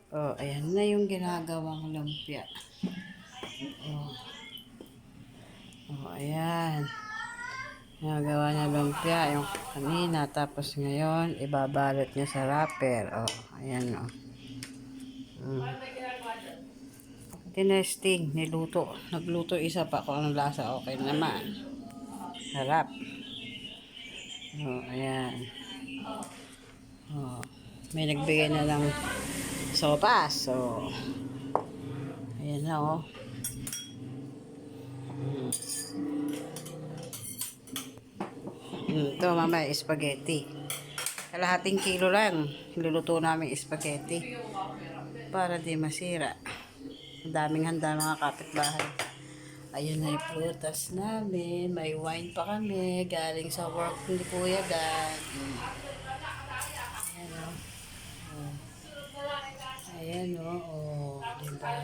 Oh, ayan na yung ginagawang lumpia. Oh, oh ayan. Ginagawa niya lumpia yung kanina. Tapos ngayon, ibabalot niya sa wrapper. Oh, ayan oh. Tinesting, niluto. Nagluto isa pa kung anong lasa. Okay naman. Sarap. Oh, ayan. Oh, may nagbigay na ng sopas. So, ayan na oh. Ito mamaya spaghetti. Kalahating kilo lang. Niluluto namin spaghetti. Para di masira. Ang daming handa mga kapitbahay. Ayun na yung prutas namin. May wine pa kami. Galing sa work ni Kuya Dan. Ayan o. Ayan o. Oh. Diba?